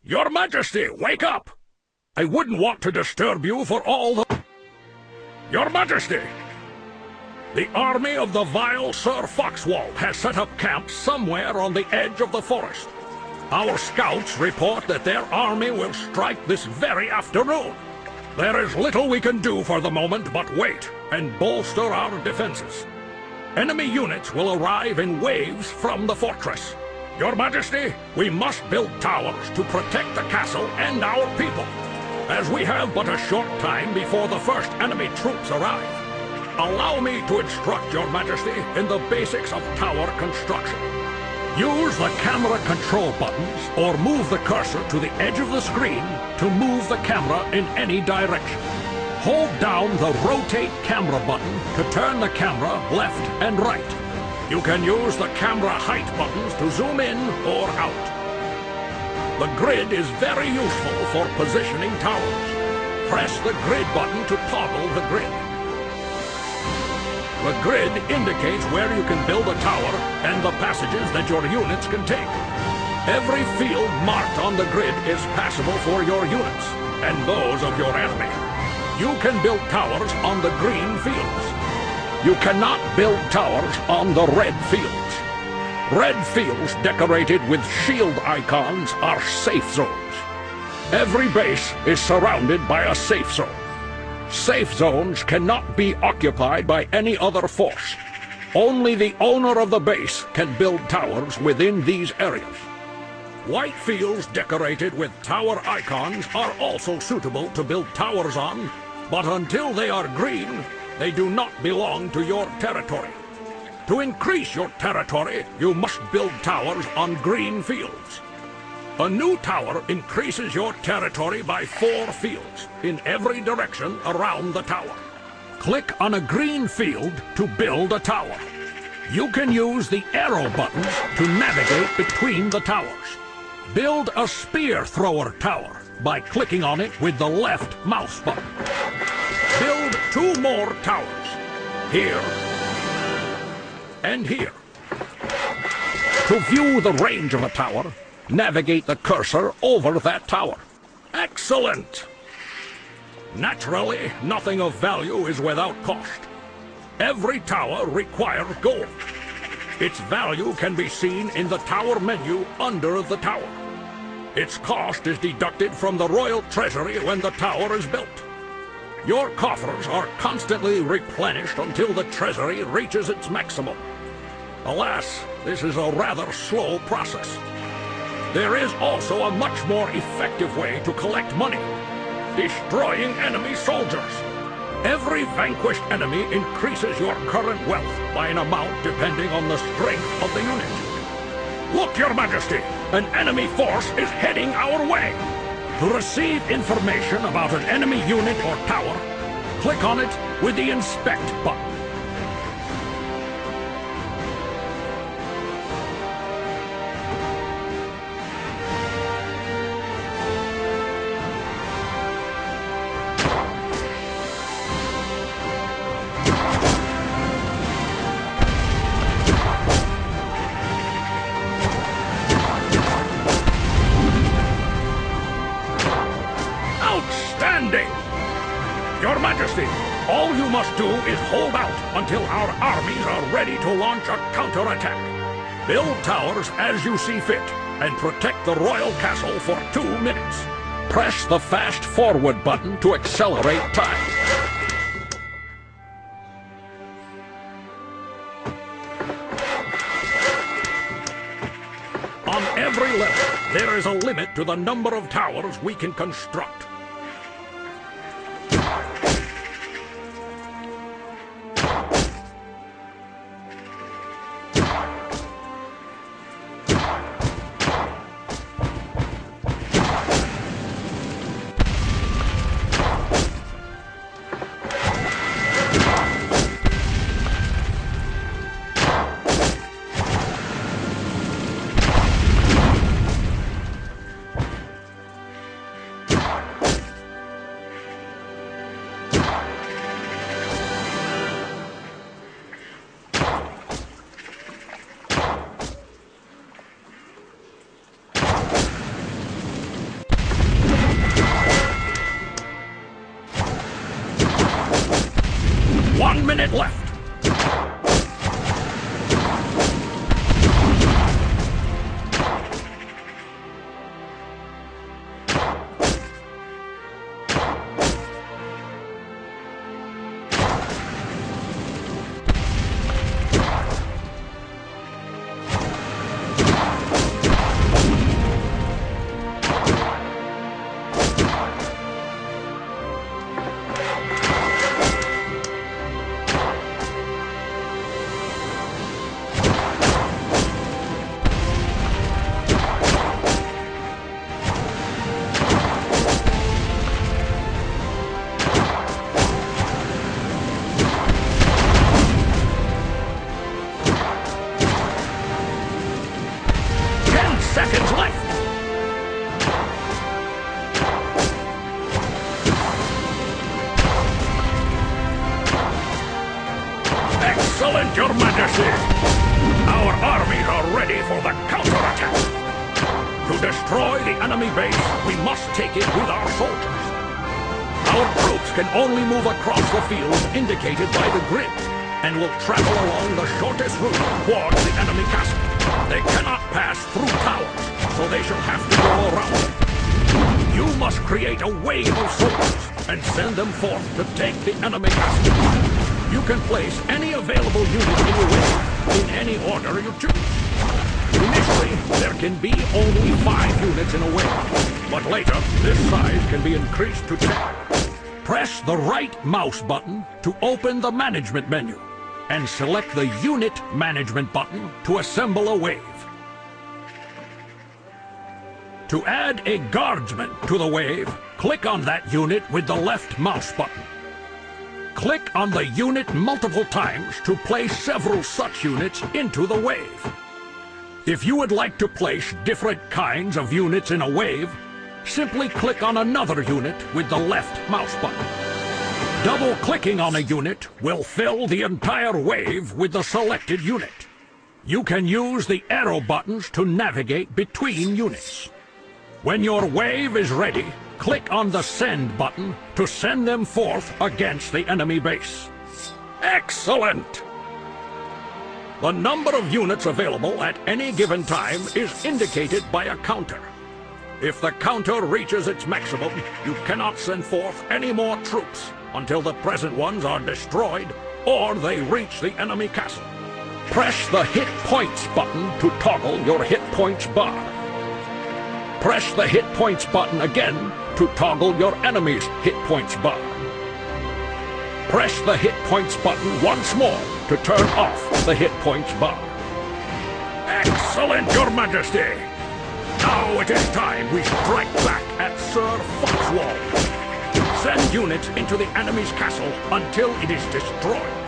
Your Majesty, wake up! I wouldn't want to disturb you for all the... Your Majesty! The army of the vile Sir Foxwall has set up camp somewhere on the edge of the forest. Our scouts report that their army will strike this very afternoon. There is little we can do for the moment but wait and bolster our defenses. Enemy units will arrive in waves from the fortress. Your Majesty, we must build towers to protect the castle and our people, as we have but a short time before the first enemy troops arrive. Allow me to instruct Your Majesty in the basics of tower construction. Use the camera control buttons or move the cursor to the edge of the screen to move the camera in any direction. Hold down the rotate camera button to turn the camera left and right. You can use the camera height buttons to zoom in or out. The grid is very useful for positioning towers. Press the grid button to toggle the grid. The grid indicates where you can build a tower and the passages that your units can take. Every field marked on the grid is passable for your units and those of your enemy. You can build towers on the green fields. You cannot build towers on the red fields. Red fields decorated with shield icons are safe zones. Every base is surrounded by a safe zone. Safe zones cannot be occupied by any other force. Only the owner of the base can build towers within these areas. White fields decorated with tower icons are also suitable to build towers on, but until they are green, they do not belong to your territory. To increase your territory, you must build towers on green fields. A new tower increases your territory by 4 fields in every direction around the tower. Click on a green field to build a tower. You can use the arrow buttons to navigate between the towers. Build a spear thrower tower by clicking on it with the left mouse button. Build 2 more towers, here and here. To view the range of a tower, navigate the cursor over that tower. Excellent! Naturally, nothing of value is without cost. Every tower requires gold. Its value can be seen in the tower menu under the tower. Its cost is deducted from the royal treasury when the tower is built. Your coffers are constantly replenished until the treasury reaches its maximum. Alas, this is a rather slow process. There is also a much more effective way to collect money: destroying enemy soldiers. Every vanquished enemy increases your current wealth by an amount depending on the strength of the unit. Look, Your Majesty! An enemy force is heading our way! To receive information about an enemy unit or tower, click on it with the Inspect button. Your Majesty, all you must do is hold out until our armies are ready to launch a counterattack. Build towers as you see fit, and protect the royal castle for 2 minutes. Press the fast forward button to accelerate time. On every level, there is a limit to the number of towers we can construct. left. 10 seconds left. Excellent, Your Majesty! Our armies are ready for the counterattack. To destroy the enemy base, we must take it with our soldiers. Our troops can only move across the field indicated by the grid, and will travel along the shortest route towards the enemy castle. They cannot pass through towers, so they shall have to go around them. You must create a wave of soldiers and send them forth to take the enemy castle. You can place any available unit in your wave in any order you choose. Initially, there can be only 5 units in a wave, but later, this size can be increased to 10. Press the right mouse button to open the management menu, and select the Unit Management button to assemble a wave. To add a guardsman to the wave, click on that unit with the left mouse button. Click on the unit multiple times to place several such units into the wave. If you would like to place different kinds of units in a wave, simply click on another unit with the left mouse button. Double-clicking on a unit will fill the entire wave with the selected unit. You can use the arrow buttons to navigate between units. When your wave is ready, click on the Send button to send them forth against the enemy base. Excellent! The number of units available at any given time is indicated by a counter. If the counter reaches its maximum, you cannot send forth any more troops until the present ones are destroyed or they reach the enemy castle. Press the Hit Points button to toggle your Hit Points bar. Press the Hit Points button again to toggle your enemy's Hit Points bar. Press the Hit Points button once more to turn off the Hit Points bar. Excellent, Your Majesty! Now it is time we strike back at Sir Foxwall. Send units into the enemy's castle until it is destroyed.